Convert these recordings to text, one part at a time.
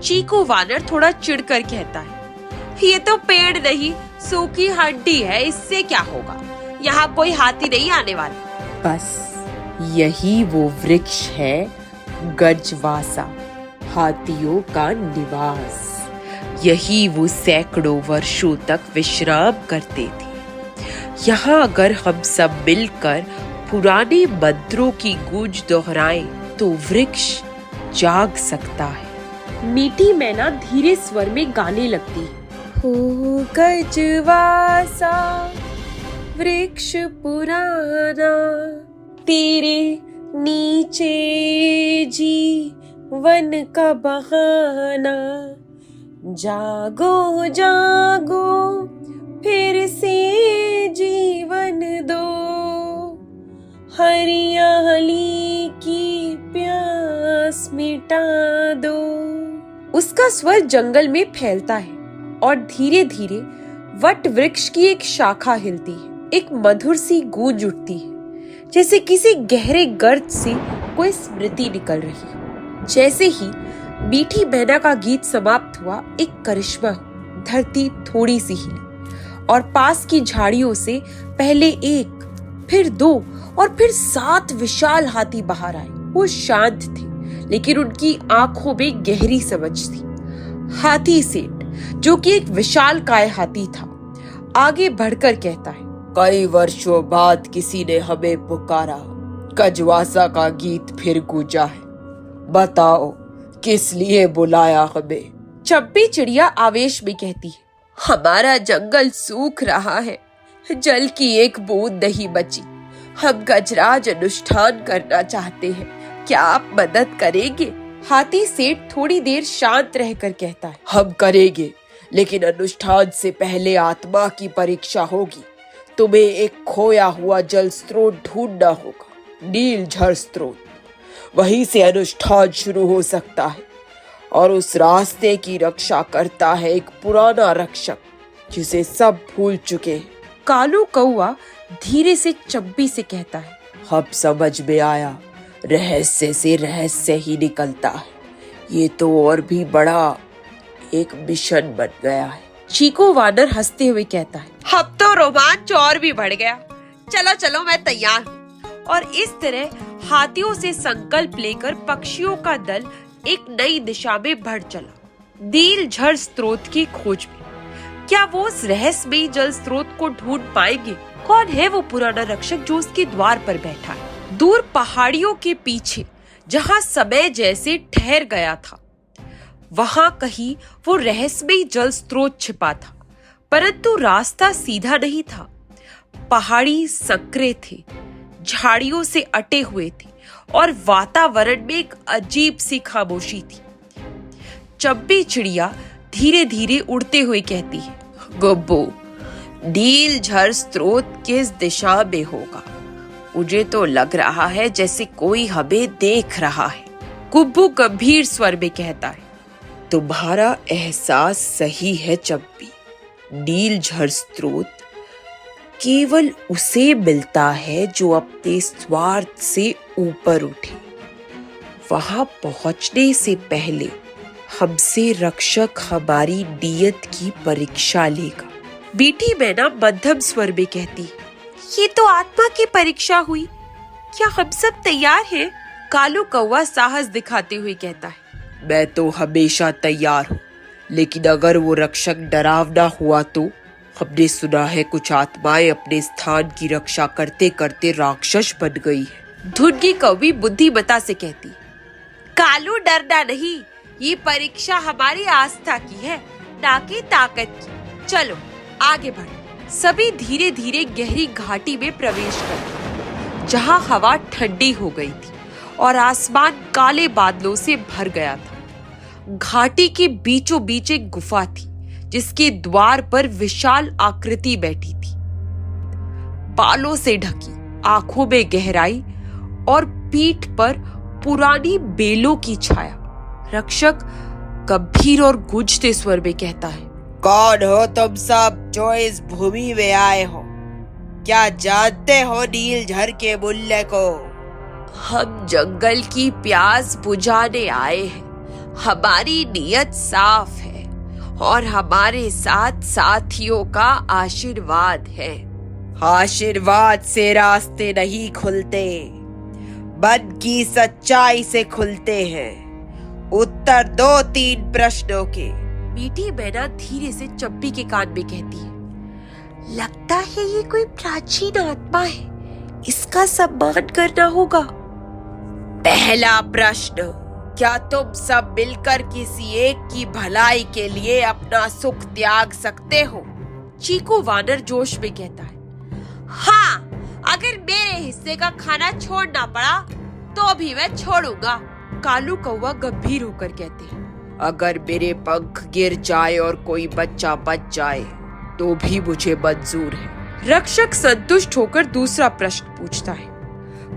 चीकू वानर थोड़ा चिढ़कर कहता है, ये तो पेड़ नहीं सूखी हड्डी है, इससे क्या होगा? यहाँ कोई हाथी नहीं आने वाला। बस यही वो वृक्ष है गजवासा, हाथियों का निवास। यही वो सैकड़ों वर्षों तक विश्राम करते थे। यहाँ अगर हम सब मिलकर पुराने मंत्रों की गूंज दोहराएं तो वृक्ष जाग सकता है। मीठी मैना धीरे स्वर में गाने लगती है, हो गजवासा वृक्ष पुराना, तेरे नीचे जीवन का बहाना, जागो जागो फिर से जीवन दो, हरियाली की प्यास मिटा दो। उसका स्वर जंगल में फैलता है और धीरे धीरे वट वृक्ष की एक शाखा हिलती है। एक मधुर सी गूंज उठती है, जैसे किसी गहरे गर्त से कोई स्मृति निकल रही है। जैसे ही मीठी मैना का गीत समाप्त हुआ, एक करिश्मा धरती थोड़ी सी हिली और पास की झाड़ियों से पहले एक, फिर 2 और फिर 7 विशाल हाथी बाहर आए। वो शांत थे, लेकिन उनकी आंखों में गहरी समझ थी। हाथी सेठ, जो कि एक विशालकाय हाथी था, आगे बढ़कर कहता है, कई वर्षों बाद किसी ने हमें पुकारा, गजवासा का गीत फिर गूंजा है, बताओ किस लिए बुलाया हमें? चंपी चिड़िया आवेश में कहती है, हमारा जंगल सूख रहा है, जल की एक बूंद नहीं बची, हम गजराज अनुष्ठान करना चाहते हैं, क्या आप मदद करेंगे? हाथी सेठ थोड़ी देर शांत रहकर कहता है, हम करेंगे, लेकिन अनुष्ठान से पहले आत्मा की परीक्षा होगी। तुम्हें एक खोया हुआ जल स्रोत ढूंढना होगा, नीलझर स्रोत। वहीं से अनुष्ठान शुरू हो सकता है और उस रास्ते की रक्षा करता है एक पुराना रक्षक जिसे सब भूल चुके हैं। कालू कौआ धीरे से चंपी से कहता है, अब समझ में आया, रहस्य से रहस्य ही निकलता है। ये तो और भी बड़ा एक मिशन बन गया है। चीकू वानर हंसते हुए कहता है, अब तो रोमांच और भी बढ़ गया, चलो चलो मैं तैयार हूँ। और इस तरह हाथियों से संकल्प लेकर पक्षियों का दल एक नई दिशा में बढ़ चला, नीलझर स्रोत की खोज में। क्या वो उस रहस्यमयी जल स्रोत को ढूंढ पाएंगे? कौन है वो पुराना रक्षक जो उसके द्वार पर बैठा है? दूर पहाड़ियों के पीछे जहाँ समय जैसे ठहर गया था, वहां कहीं वो रहस्यमयी जल स्रोत छिपा था, परंतु रास्ता सीधा नहीं था। पहाड़ी संकरे थे, झाड़ियों से अटे हुए थे और वातावरण में एक अजीब सी खामोशी थी। चंपी चिड़िया धीरे धीरे उड़ते हुए कहती है, गुब्बू, नीलझर स्रोत किस दिशा में होगा? मुझे तो लग रहा है जैसे कोई हमें देख रहा है। गुब्बू गंभीर स्वर में कहता है, तुम्हारा एहसास सही है चंपी। नीलझर स्रोत केवल उसे मिलता है जो अपने स्वार्थ से ऊपर उठे। वहां पहुंचने से पहले हमसे रक्षक हमारी नियत की परीक्षा लेगा। मीठी मैना मध्यम स्वर में कहती, ये तो आत्मा की परीक्षा हुई, क्या हम सब तैयार हैं? कालू कौवा साहस दिखाते हुए कहता है, मैं तो हमेशा तैयार हूँ, लेकिन अगर वो रक्षक डरावना हुआ तो? हमने सुना है कुछ आत्माएं अपने स्थान की रक्षा करते करते राक्षस बन गई है। धुनगी कौवी बुद्धिमता से कहती, कालू डरना नहीं, ये परीक्षा हमारी आस्था की है, ना कि ताकत की। चलो आगे बढ़ो। सभी धीरे धीरे गहरी घाटी में प्रवेश कर, जहाँ हवा ठंडी हो गई थी और आसमान काले बादलों से भर गया था। घाटी के बीचों बीच एक गुफा थी, जिसके द्वार पर विशाल आकृति बैठी थी, बालों से ढकी, आंखों में गहराई और पीठ पर पुरानी बेलों की छाया। रक्षक गंभीर और गूंजते स्वर में कहता है, कौन हो तुम सब जो इस भूमि में आए हो? क्या जानते हो नीलझर के मूल्य को? हम जंगल की प्यास बुझाने आए हैं। हमारी नीयत साफ है और हमारे साथ साथियों का आशीर्वाद है। आशीर्वाद से रास्ते नहीं खुलते, मन की सच्चाई से खुलते हैं। उत्तर दो 3 प्रश्नों के। मीठी मैना धीरे से चंपी के कान में कहती है, लगता है ये कोई प्राचीन आत्मा है, इसका सम्मान करना होगा। पहला प्रश्न, क्या तुम सब मिलकर किसी एक की भलाई के लिए अपना सुख त्याग सकते हो? चीकू वानर जोश में कहता है, हाँ, अगर मेरे हिस्से का खाना छोड़ना पड़ा तो भी मैं छोड़ूंगा। कालू कौवा गंभीर होकर कहते हैं, अगर मेरे पंख गिर जाए और कोई बच्चा बच जाए तो भी मुझे मंजूर है। रक्षक संतुष्ट होकर दूसरा प्रश्न पूछता है,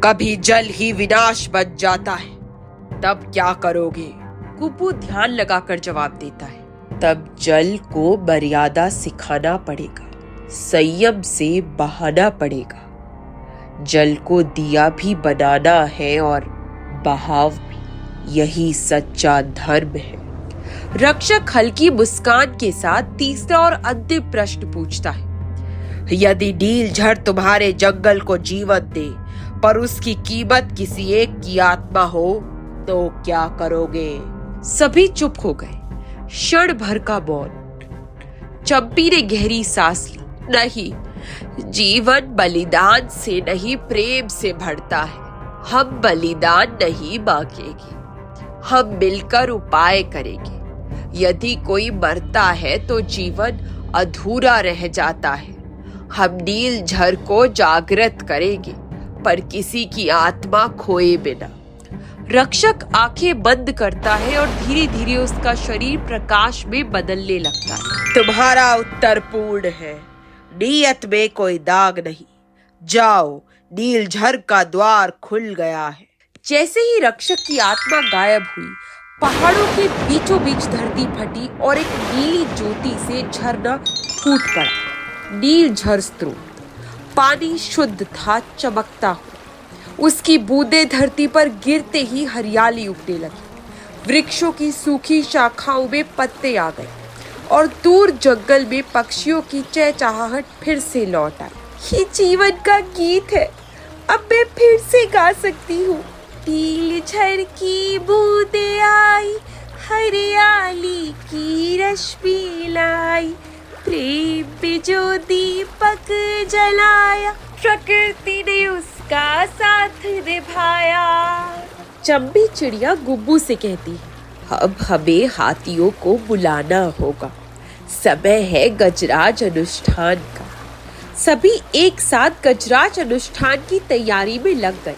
कभी जल ही विनाश बन जाता है, तब क्या करोगे? गुब्बू ध्यान लगाकर जवाब देता है, तब जल को मर्यादा सिखाना पड़ेगा, संयम से बहाना पड़ेगा। जल को दिया भी बनाना है और बहाव भी, यही सच्चा धर्म है। रक्षक हल्की मुस्कान के साथ तीसरा और अंतिम प्रश्न पूछता है, यदि नीलझर तुम्हारे जंगल को जीवन दे पर उसकी कीमत किसी एक की आत्मा हो तो क्या करोगे? सभी चुप हो गए। क्षण भर का मौन। चंपी ने गहरी सांस ली। नहीं, जीवन बलिदान से नहीं प्रेम से बढ़ता है। हम बलिदान नहीं मांगेंगे, हम मिलकर उपाय करेंगे। यदि कोई मरता है तो जीवन अधूरा रह जाता है। हम नीलझर को जागृत करेंगे पर किसी की आत्मा खोए बिना। रक्षक आंखें बंद करता है और धीरे धीरे उसका शरीर प्रकाश में बदलने लगता है। तुम्हारा उत्तर पूर्ण है, नियत में कोई दाग नहीं। जाओ, नीलझर का द्वार खुल गया है। जैसे ही रक्षक की आत्मा गायब हुई, पहाड़ों के बीचों बीच धरती फटी और एक नीली ज्योति से झरना फूट पड़ा। नीलझर स्रोत, पानी शुद्ध था, चमकता हुआ। उसकी बूंदें धरती पर गिरते ही हरियाली उगने लगी। वृक्षों की सूखी शाखाओं में पत्ते आ गए और दूर जंगल में पक्षियों की चहचहाहट फिर से लौट आई। ये जीवन का गीत है, अब मैं फिर से गा सकती हूँ। नीलझर की बूंदें आई, हरियाली की रश्मि लाई, प्रेम में जो दीपक जलाया, प्रकृति ने उसका साथ निभाया। चंपी चिड़िया गुब्बू से कहती है, अब हमें हाथियों को बुलाना होगा, समय है गजराज अनुष्ठान का। सभी एक साथ गजराज अनुष्ठान की तैयारी में लग गए।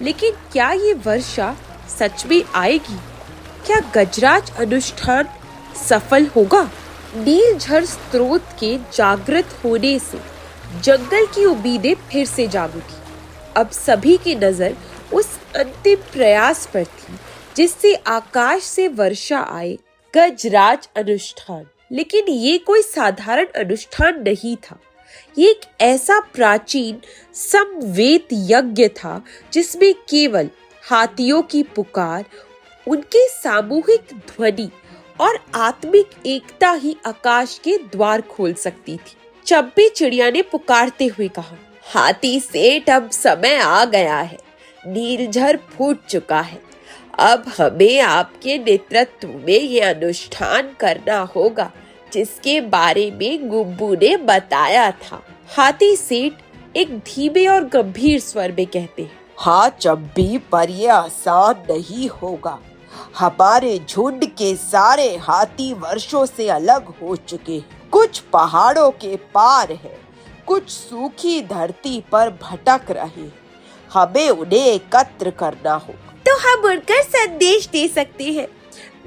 लेकिन क्या ये वर्षा सच में आएगी? क्या गजराज अनुष्ठान सफल होगा? नीलझर स्रोत के जागृत होने से जंगल की उम्मीदें फिर से जाग उठी। अब सभी की नजर उस अंतिम प्रयास पर थी जिससे आकाश से वर्षा आए, गजराज अनुष्ठान। लेकिन ये कोई साधारण अनुष्ठान नहीं था। ये एक ऐसा प्राचीन समवेत यज्ञ था जिसमें केवल हाथियों की पुकार, उनके सामूहिक ध्वनि और आत्मिक एकता ही आकाश के द्वार खोल सकती थी। चंपी चिड़िया ने पुकारते हुए कहा, हाथी सेठ, अब समय आ गया है, नीलझर फूट चुका है। अब हमें आपके नेतृत्व में ये अनुष्ठान करना होगा जिसके बारे में गुब्बू ने बताया था। हाथी सेठ एक धीमे और गंभीर स्वर में कहते हैं, हाँ चंपी, पर यह आसान नहीं होगा। हमारे झुंड के सारे हाथी वर्षों से अलग हो चुके हैं। कुछ पहाड़ों के पार है, कुछ सूखी धरती पर भटक रहे। हमें उन्हें एकत्र करना होगा। तो हम उनका संदेश दे सकते हैं।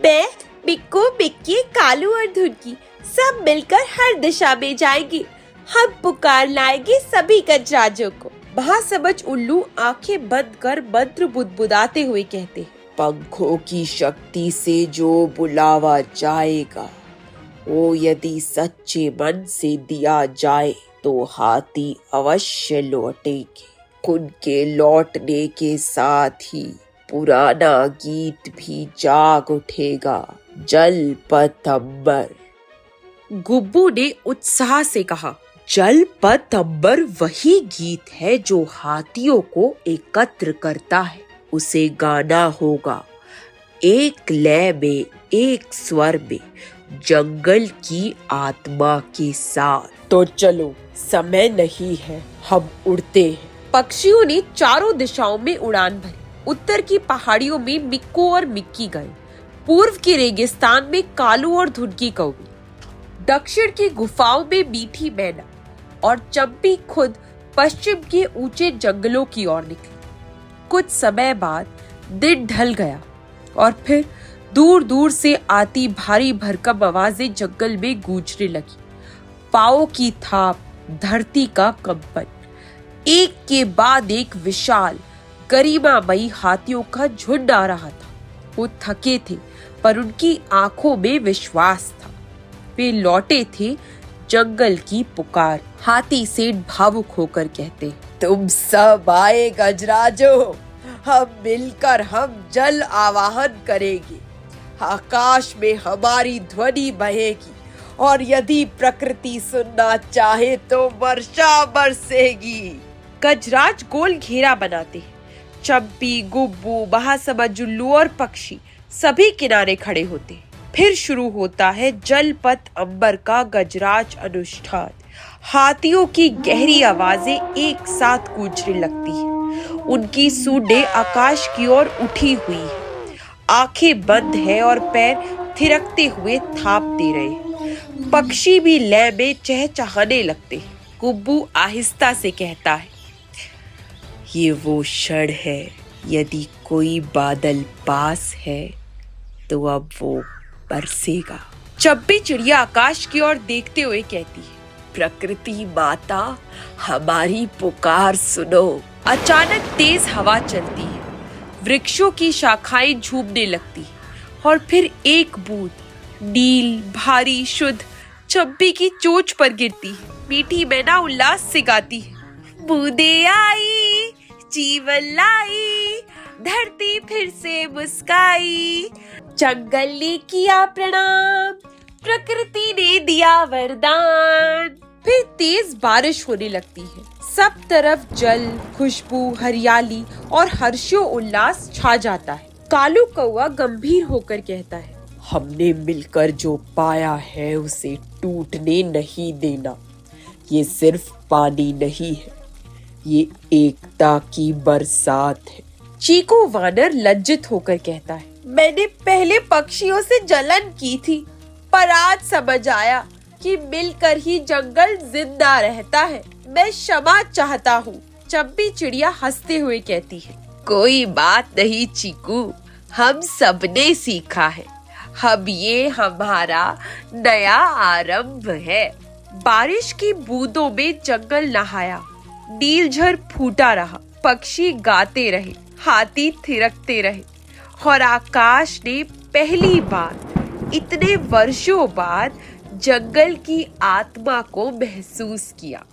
मैं, बिक्कू, बिक्की, कालू और धुनकी सब मिलकर हर दिशा में जाएंगे। हम पुकार लाएंगे सभी गजराजों को। महासमझ उल्लू आंखें बंद कर मंत्र बुदबुदाते हुए कहते हैं, पंखों की शक्ति से जो बुलावा जाएगा वो यदि सच्चे मन से दिया जाए तो हाथी अवश्य लौटेंगे। उनके लौटने के साथ ही पुराना गीत भी जाग उठेगा, जल पथ अंबर। गुब्बू ने उत्साह से कहा, जल पथ अंबर वही गीत है जो हाथियों को एकत्र करता है। उसे गाना होगा एक लय में, एक स्वर में, जंगल की आत्मा के साथ। तो चलो, समय नहीं है, हम उड़ते हैं। पक्षियों ने चारों दिशाओं में उड़ान भरी। उत्तर की पहाड़ियों में मिक्कू और मिक्की गए, पूर्व के रेगिस्तान में कालू और धुनकी कौवी, दक्षिण की गुफाओं में मीठी मैना, और चंपी खुद पश्चिम के ऊंचे जंगलों की ओर निकली। कुछ समय बाद दिन ढल गया और फिर दूर दूर से आती भारी भरकम आवाजें जंगल में गूंजने लगी। पाँव की थाप, धरती का कंपन, एक के बाद एक विशाल गरिमामयी हाथियों का झुंड आ रहा था। वो थके थे पर उनकी आंखों में विश्वास था। वे लौटे थे जंगल की पुकार। हाथी सेठ भावुक होकर कहते, तुम सब आए गजराजो, हम मिलकर हम जल आवाहन करेंगे। आकाश में हमारी ध्वनि बहेगी और यदि प्रकृति सुनना चाहे तो वर्षा बरसेगी। गजराज गोल घेरा बनाते हैं। चंपी, गुब्बू, महासमंद, जुल्लू और पक्षी सभी किनारे खड़े होते हैं। फिर शुरू होता है जलपथ अंबर का गजराज अनुष्ठान। हाथियों की गहरी आवाजें एक साथ गूंजने लगती हैं। उनकी सूंडें आकाश की ओर उठी हुई है, आंखें बंद है और पैर थिरकते हुए थाप दे रहे हैं। पक्षी भी लय में चहचहाने लगते हैं। गुब्बू आहिस्ता से कहता है, ये वो क्षण है, यदि कोई बादल पास है तो अब वो बरसेगा। चंपी चिड़िया आकाश की ओर देखते हुए कहती है, प्रकृति माता, हमारी पुकार सुनो। अचानक तेज हवा चलती है, वृक्षों की शाखाएं झूमने लगती है और फिर एक बूंद नील, भारी, शुद्ध चंपी की चोंच पर गिरती है। मीठी मैना उल्लास से गाती है, बूंदे आई, जीवन लाई, धरती फिर से मुस्काई, जंगल ने किया प्रणाम, प्रकृति ने दिया वरदान। फिर तेज बारिश होने लगती है। सब तरफ जल, खुशबू, हरियाली और हर्षोल्लास छा जाता है। कालू कौवा गंभीर होकर कहता है, हमने मिलकर जो पाया है उसे टूटने नहीं देना। ये सिर्फ पानी नहीं है, ये एकता की बरसात है। चीकू वानर लज्जित होकर कहता है, मैंने पहले पक्षियों से जलन की थी, पर आज समझ आया कि मिलकर ही जंगल जिंदा रहता है। मैं क्षमा चाहता हूँ। चंपी चिड़िया हंसते हुए कहती है, कोई बात नहीं चीकू, हम सबने सीखा है। अब ये हमारा नया आरंभ है। बारिश की बूंदों में जंगल नहाया, नीलझर फूटा रहा, पक्षी गाते रहे, हाथी थिरकते रहे और आकाश ने पहली बार इतने वर्षों बाद जंगल की आत्मा को महसूस किया।